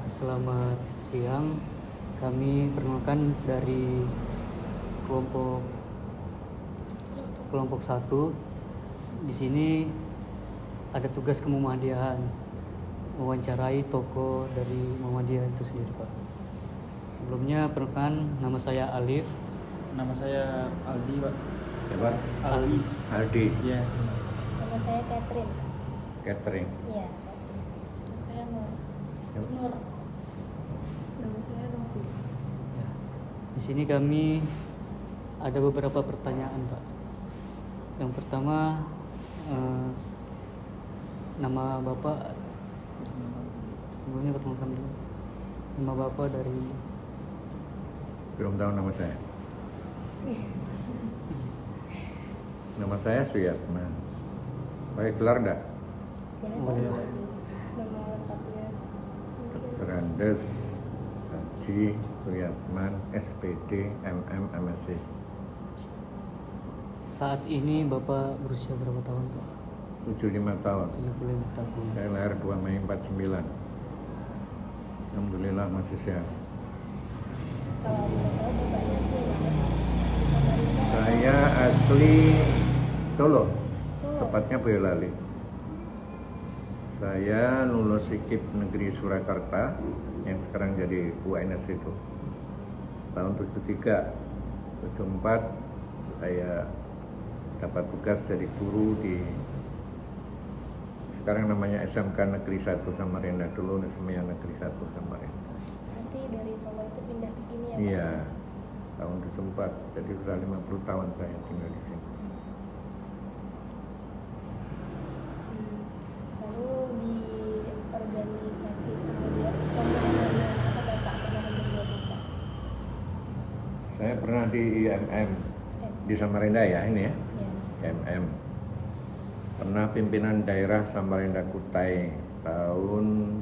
Selamat siang. Kami perkenalkan dari kelompok kelompok 1. Di sini ada tugas kemuhammadiyaan, mewawancarai tokoh dari Muhammadiyah itu sendiri, Pak. Sebelumnya perkenalkan, nama saya Alif. Nama saya Aldi, Pak. Siapa? Aldi. Aldi. Iya. Nama saya Catherine. Catering. Iya, Catherine. Saya Nur. Siapa? Nur. Nama saya Novi. Ya. Di sini kami ada beberapa pertanyaan, Pak. Yang pertama, nama Bapak. Sebelumnya perkenalkan dulu. Nama Bapak dari Belum tahu nama saya. Nama saya Suyatman. Pakai gelar enggak? Boleh, Oh, Pak? iya. Nama lengkapnya. Dr. Andes Haji Suyatman, SPD, MM, MSc. Saat ini Bapak berusia berapa tahun, Pak? 75 tahun. 75 tahun. Saya lahir 2 Mei 49. Alhamdulillah masih sehat. Kalau boleh tahu bapaknya sih mana? Samarinda. Saya asli Solo, Solo. tepatnya Boyolali. Saya lulus IKIP Negeri Surakarta yang sekarang jadi UNS itu tahun 73. 74 saya dapat tugas jadi guru di sekarang namanya SMK Negeri 1 Samarinda, dulu namanya Negeri 1 Samarinda. Berarti dari Solo itu pindah ke sini ya, Pak? Iya, tahun 74, jadi sudah 50 tahun saya tinggal di sini. Lalu di organisasi kemudian apa Bapak pernah menjadi, Pak? Saya pernah di IMM di Samarinda ya ini ya, Iya. IMM. Pernah pimpinan daerah Samarinda Kutai tahun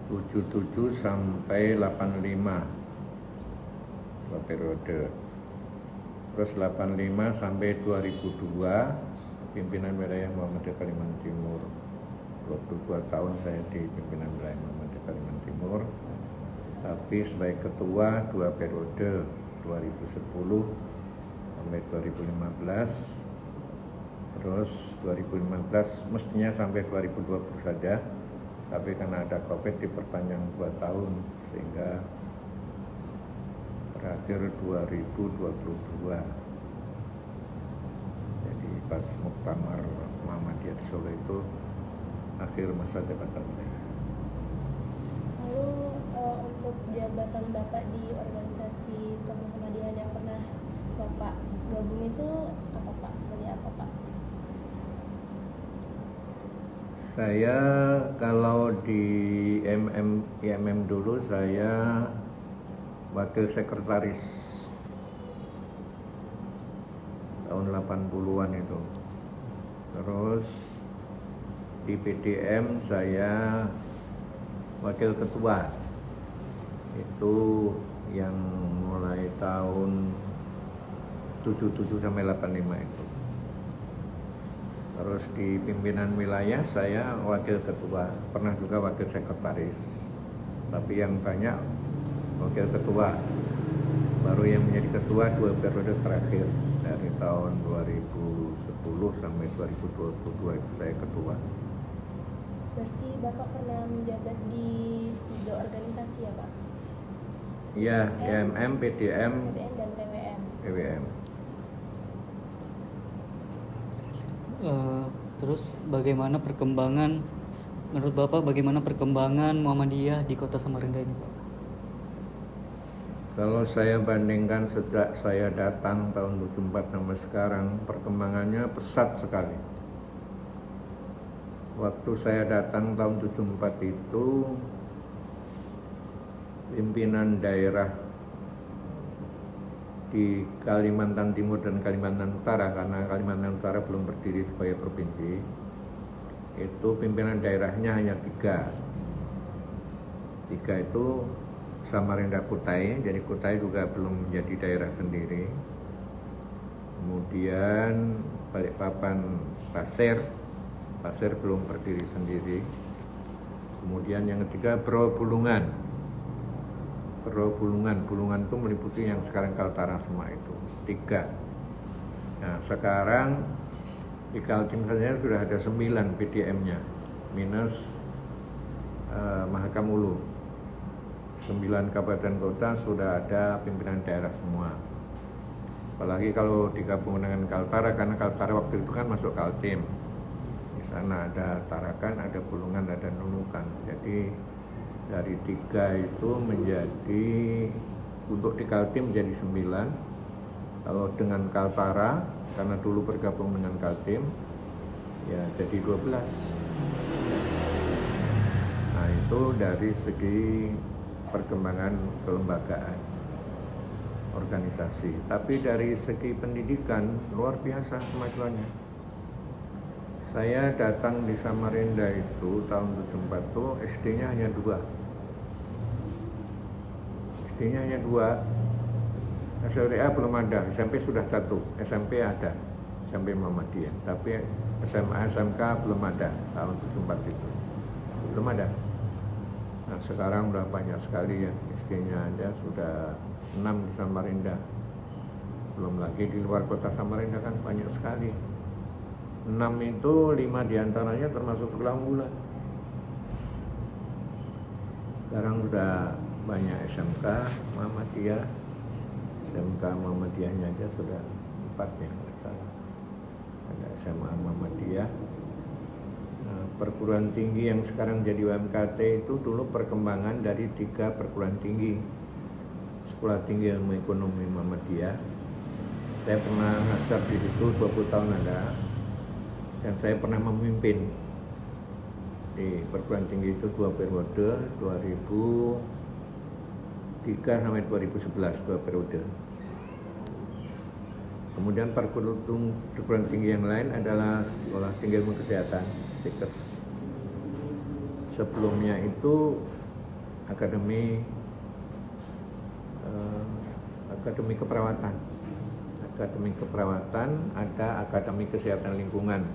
77 sampai 85, 2 periode. Terus 85 sampai 2002 pimpinan wilayah Muhammadiyah Kalimantan Timur. 22 tahun saya di pimpinan wilayah Muhammadiyah Kalimantan Timur. Tapi sebagai ketua 2 periode 2010 sampai 2015. Terus 2015 mestinya sampai 2020 saja, tapi karena ada COVID diperpanjang 2 tahun sehingga berakhir 2022. Jadi pas Muktamar Muhammadiyah di Solo itu akhir masa jabatan saya. Lalu untuk jabatan Bapak di organisasi kemuhammadiyaan yang pernah Bapak gabung itu apa, Pak? Sebagai apa, Pak? Saya kalau di IMM dulu saya wakil sekretaris tahun 80-an itu. Terus di PDM saya wakil ketua. Itu yang mulai tahun 77 sampai 85 itu. Terus di pimpinan wilayah saya wakil ketua, pernah juga wakil sekretaris. Tapi yang banyak wakil ketua. Baru yang menjadi ketua 2 periode terakhir dari tahun 2010 sampai 2022 itu saya ketua. Berarti Bapak pernah menjabat di 3 organisasi ya, Pak? Iya, IMM, PDM, PDM dan PWM. PWM. Terus bagaimana perkembangan menurut Bapak, bagaimana perkembangan Muhammadiyah di Kota Samarinda ini, Pak? Kalau saya bandingkan sejak saya datang tahun 74 sampai sekarang, perkembangannya pesat sekali. Waktu saya datang tahun 74 itu pimpinan daerah di Kalimantan Timur dan Kalimantan Utara, karena Kalimantan Utara belum berdiri sebagai provinsi, itu pimpinan daerahnya hanya 3. 3 itu Samarinda Kutai, jadi Kutai juga belum menjadi daerah sendiri. Kemudian Balikpapan Pasir belum berdiri sendiri. Kemudian yang ketiga Bulungan. Bulungan itu meliputi yang sekarang Kaltara semua itu 3. Nah sekarang di Kaltim saja sudah ada 9 PDM-nya minus Mahakam Ulu. 9 kabupaten kota sudah ada pimpinan daerah semua. Apalagi kalau digabung dengan Kaltara, karena Kaltara waktu itu kan masuk Kaltim. Di sana ada Tarakan, ada Bulungan, ada Nunukan. Jadi dari 3 itu menjadi, untuk di Kaltim menjadi 9. Kalau dengan Kaltara, karena dulu bergabung dengan Kaltim, ya jadi 12. Nah itu dari segi perkembangan kelembagaan organisasi. Tapi dari segi pendidikan luar biasa kemajuannya. Saya datang di Samarinda itu tahun 74 tuh SD-nya hanya 2. SD-nya hanya 2. SLTA belum ada, SMP sudah 1. SMP ada, SMP Muhammadiyah. Tapi SMA, SMK belum ada tahun 74 itu. Belum ada. Nah sekarang udah banyak sekali ya, SD-nya ada sudah 6 di Samarinda. Belum lagi di luar kota Samarinda kan banyak sekali. 6 itu 5 diantaranya termasuk sekolah unggulan. Sekarang sudah banyak SMK Muhammadiyah. SMK Muhammadiyahnya aja sudah 4 ya, nggak salah. Ada SMA Muhammadiyah. Nah, perguruan tinggi yang sekarang jadi UMKT itu dulu perkembangan dari 3 perguruan tinggi. Sekolah Tinggi Ilmu Ekonomi Muhammadiyah. Saya pernah ngajar di situ 20 tahun ada. Dan saya pernah memimpin di perguruan tinggi itu 2 periode, 2003 sampai 2011, 2 periode. Kemudian perguruan tinggi yang lain adalah Sekolah Tinggi Ilmu Kesehatan, STIKES. Sebelumnya itu Akademi Keperawatan. Akademi Keperawatan, ada Akademi Kesehatan Lingkungan.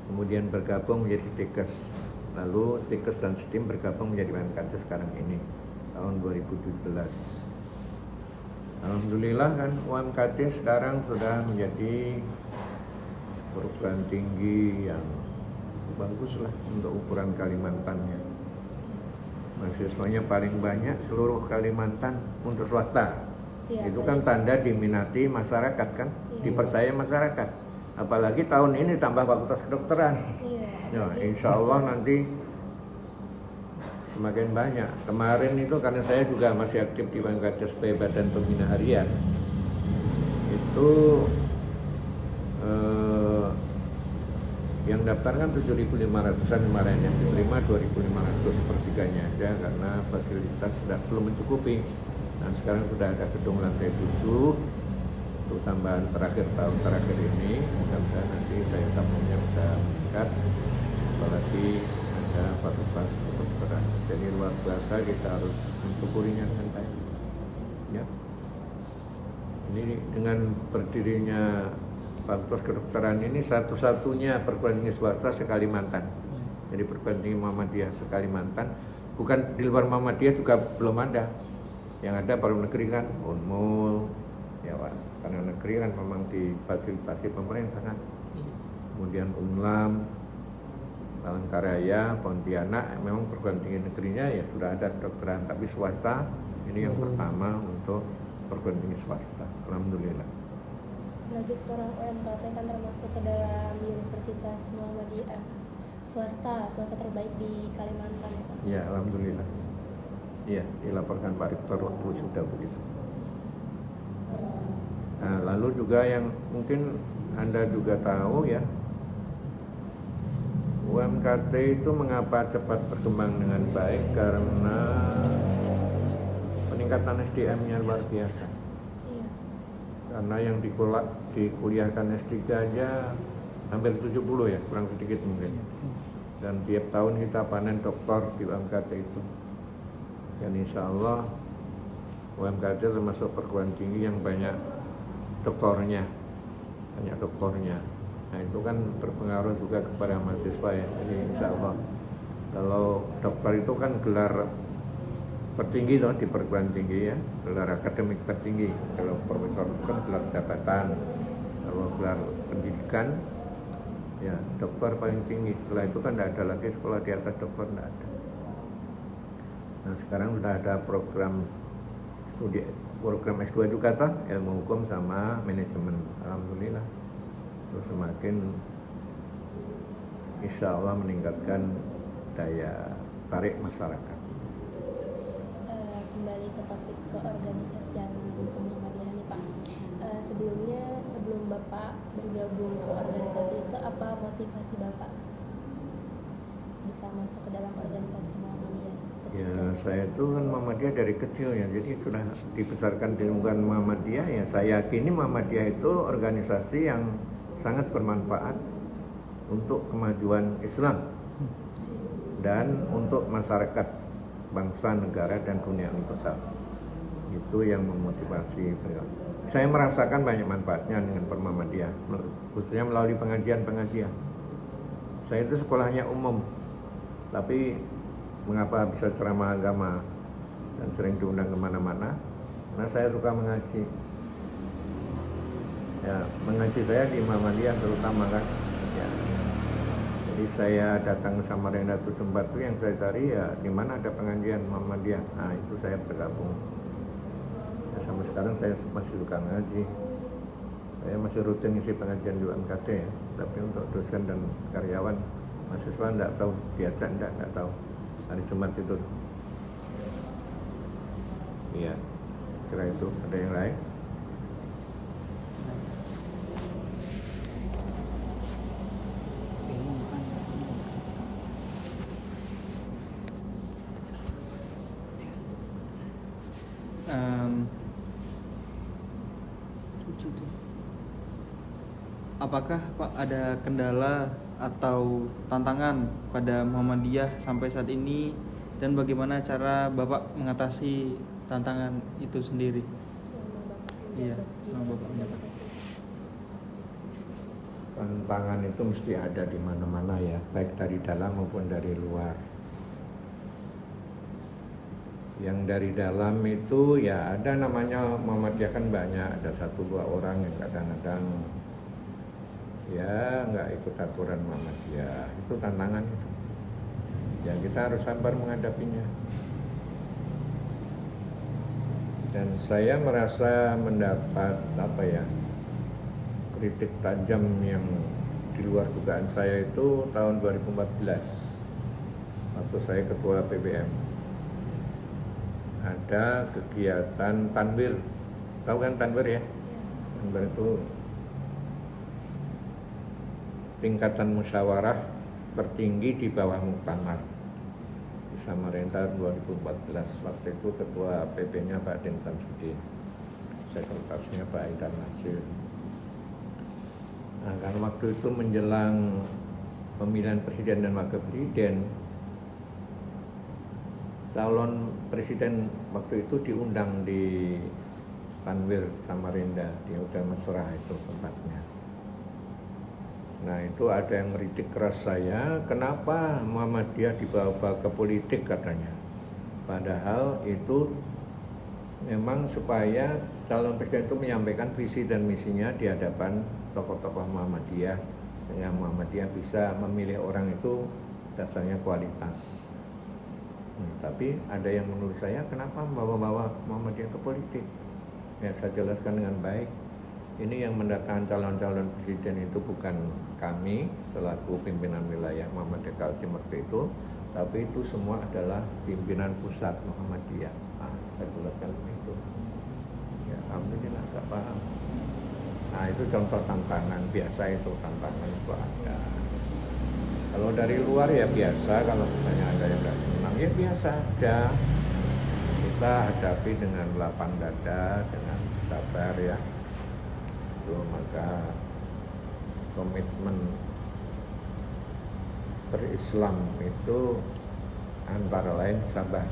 Kemudian bergabung menjadi STIKES. Lalu STIKES dan STIM bergabung menjadi UMKT sekarang ini tahun 2017. Alhamdulillah kan UMKT sekarang sudah menjadi perguruan tinggi yang bagus lah untuk ukuran Kalimantannya. Mahasiswanya paling banyak seluruh Kalimantan untuk swasta. Iya, Itu kan tanda diminati masyarakat kan, dipercaya masyarakat. Apalagi tahun ini tambah fakultas kedokteran. Ya, insya Allah nanti semakin banyak. Kemarin itu karena saya juga masih aktif di UMKT sebagai Badan Pembina Harian. Itu yang daftar kan 7.500-an kemarin, yang diterima 2.500 sepertiganya aja karena fasilitas sudah belum mencukupi. Nah sekarang sudah ada gedung lantai 7 untuk tambahan terakhir tahun terakhir ini, mudah-mudahan nanti daya tampungnya sudah meningkat, apalagi ada fakultas kedokteran. Jadi luar biasa, kita harus mensyukurinya dengan baik. Ya. Ini dengan berdirinya fakultas kedokteran ini satu-satunya perguruan tinggi swasta se-Kalimantan. Jadi perguruan tinggi Muhammadiyah se-Kalimantan, bukan di luar Muhammadiyah juga belum ada. Yang ada baru negeri kan, Unmul, ya Pak. Karena negeri kan memang difasilitasi pemerintah kan. Kemudian Unlam, Palangkaraya, Pontianak, memang perguruan tinggi negerinya ya sudah ada kedokteran, tapi swasta ini yang pertama untuk perguruan tinggi swasta. Alhamdulillah. Lagi sekarang UMKT kan termasuk ke dalam Universitas Muhammadiyah swasta terbaik di Kalimantan ya Pak. Ya, alhamdulillah. Iya, dilaporkan Pak Rektor waktu sudah begitu. Nah, lalu juga yang mungkin Anda juga tahu ya, UMKT itu mengapa cepat berkembang dengan baik karena peningkatan SDM-nya luar biasa. Iya. Karena yang dikuliahkan S3 aja hampir 70 ya, kurang sedikit mungkin. Dan tiap tahun kita panen doktor di UMKT itu. Dan insya Allah UMKT termasuk perguruan tinggi yang banyak doktornya. Nah itu kan berpengaruh juga kepada mahasiswa ya. Jadi insya Allah Kalau dokter itu kan gelar tertinggi loh di perguruan tinggi ya, gelar akademik tertinggi. Kalau profesor itu kan gelar jabatan. Kalau gelar pendidikan ya dokter paling tinggi. Setelah itu kan tidak ada lagi sekolah di atas dokter, tidak ada. Nah sekarang sudah ada program S2 juga toh, ilmu hukum sama manajemen. Alhamdulillah itu semakin insya Allah meningkatkan daya tarik masyarakat. Kembali ke topik keorganisasian Muhammadiyah nih Pak. Sebelum Bapak bergabung ke organisasi itu, apa motivasi Bapak bisa masuk ke dalam organisasi Muhammadiyah? Ya saya itu kan Muhammadiyah dari kecil ya, jadi sudah dibesarkan di lingkungan Muhammadiyah ya. Saya yakini Muhammadiyah itu organisasi yang sangat bermanfaat untuk kemajuan Islam dan untuk masyarakat, bangsa, negara, dan dunia universal. Itu yang memotivasi beliau. Saya merasakan banyak manfaatnya dengan Muhammadiyah, khususnya melalui pengajian-pengajian. Saya itu sekolahnya umum, tapi mengapa bisa ceramah agama dan sering diundang kemana-mana? Karena saya suka mengaji. Ya, mengaji saya di Muhammadiyah terutama kan. Ya. Jadi saya datang ke Samarinda itu tempat itu yang saya cari ya di mana ada pengajian Muhammadiyah. Nah itu saya bergabung. Ya, sampai sekarang saya masih suka ngaji. Saya masih rutin isi pengajian di UMKT ya. Tapi untuk dosen dan karyawan mahasiswa enggak tahu, diajak enggak tahu. Hari Jumat itu. Iya. Kira itu ada yang lain? Apakah Pak ada kendala atau tantangan pada Muhammadiyah sampai saat ini, dan bagaimana cara Bapak mengatasi tantangan itu sendiri? Iya, selama Bapak menjabat. Tantangan itu mesti ada di mana-mana ya, baik dari dalam maupun dari luar. Yang dari dalam itu ya ada namanya Muhammadiyah kan banyak, ada 1-2 orang yang kadang-kadang ya nggak ikut aturan Muhammadiyah, itu tantangan itu. Ya kita harus sabar menghadapinya. Dan saya merasa mendapat kritik tajam yang di luar dugaan saya itu tahun 2014 waktu saya ketua PBM. Ada kegiatan tanwir, tahu kan tanwir ya? Tanwir itu tingkatan musyawarah tertinggi di bawah muktamar di Samarinda 2014. Waktu itu ketua PP-nya Pak Din Samsudin, sekretarisnya Pak Aidar Nasir. Nah, kan waktu itu menjelang pemilihan presiden dan wakil presiden, calon presiden waktu itu diundang di Tanwir Samarinda di Hotel Mesra itu tempatnya. Nah itu ada yang ngeritik keras saya, kenapa Muhammadiyah dibawa-bawa ke politik katanya. Padahal itu memang supaya calon presiden itu menyampaikan visi dan misinya di hadapan tokoh-tokoh Muhammadiyah, sehingga Muhammadiyah bisa memilih orang itu dasarnya kualitas. Tapi ada yang menurut saya, kenapa membawa Muhammadiyah ke politik? Ya saya jelaskan dengan baik. Ini yang mendatangkan calon-calon presiden itu bukan kami selaku pimpinan wilayah Muhammadiyah Kaltim waktu itu, tapi itu semua adalah pimpinan pusat Muhammadiyah. Nah, saya jelaskan itu. Ya, alhamdulillah nggak paham. Nah, itu contoh tantangan biasa, itu tantangan itu ada. Kalau dari luar ya biasa, kalau misalnya ada yang nggak senang ya biasa aja. Kita hadapi dengan lapang dada, dengan sabar ya. Maka komitmen berislam itu antara lain sabar.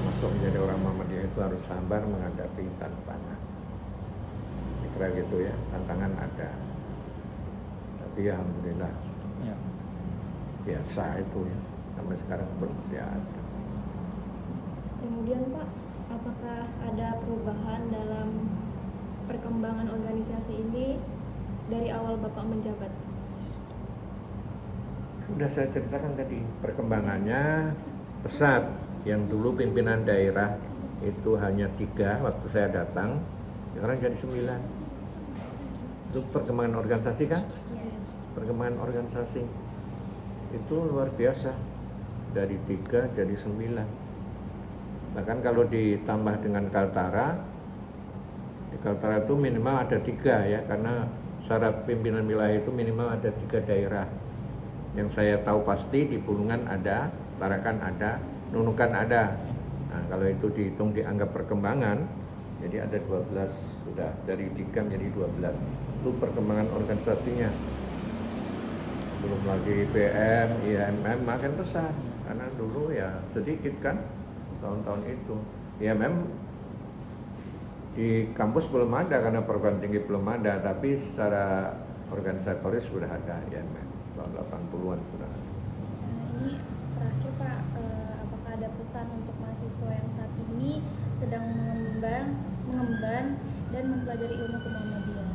Masuk menjadi orang Muhammadiyah itu harus sabar menghadapi tantangan. Kira gitu ya, tantangan ada. Tapi ya alhamdulillah. Ya. biasa itu ya. Sampai sekarang belum masih ada. Kemudian Pak, apakah ada perubahan dalam perkembangan organisasi ini dari awal Bapak menjabat? Sudah saya ceritakan tadi, perkembangannya pesat. Yang dulu pimpinan daerah itu hanya 3 waktu saya datang, sekarang jadi 9. Itu perkembangan organisasi kan? Perkembangan organisasi itu luar biasa, dari 3 jadi 9. Bahkan kalau ditambah dengan Kaltara, di Kaltara itu minimal ada 3 ya, karena syarat pimpinan wilayah itu minimal ada 3 daerah. Yang saya tahu pasti di Bulungan ada, Tarakan ada, Nunukan ada. Nah, kalau itu dihitung dianggap perkembangan, jadi ada 12 sudah, dari 3 menjadi 12. Itu perkembangan organisasinya. Belum lagi PM, IMM makin besar, karena dulu ya sedikit kan tahun-tahun itu. IMM di kampus belum ada karena perguruan tinggi belum ada, tapi secara organisatoris sudah ada IMM tahun 80-an sudah ada. Ini terakhir Pak, apakah ada pesan untuk mahasiswa yang saat ini sedang mengemban dan mempelajari ilmu kemuhammadiyah?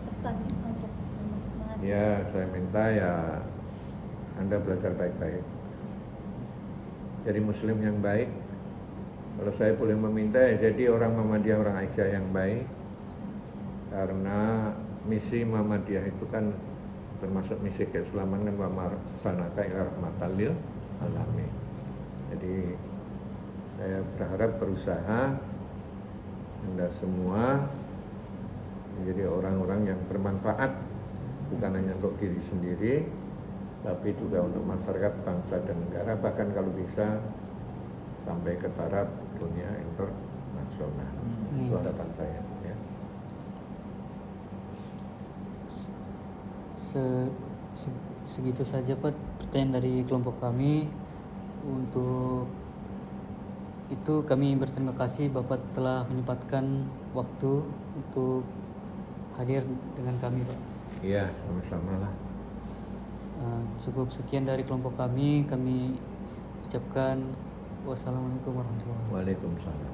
Pesan untuk mahasiswa? Ya, saya minta ya Anda belajar baik-baik. Jadi muslim yang baik. Kalau saya boleh meminta ya jadi orang Muhammadiyah, orang Aisyah yang baik. Karena misi Muhammadiyah itu kan termasuk misi keislaman dan wa marsalnaka illa rahmatan lil alamin. Jadi saya berharap berusaha Anda semua menjadi orang-orang yang bermanfaat, bukan hanya untuk diri sendiri, tapi juga untuk masyarakat, bangsa dan negara, bahkan kalau bisa sampai ke taraf dunia internasional. Itu harapan saya ya. Segitu saja Pak pertanyaan dari kelompok kami. Untuk itu kami berterima kasih Bapak telah menyempatkan waktu untuk hadir dengan kami Pak. Iya, sama-sama lah. Cukup sekian dari kelompok kami ucapkan wassalamualaikum warahmatullahi wabarakatuh. Waalaikumsalam.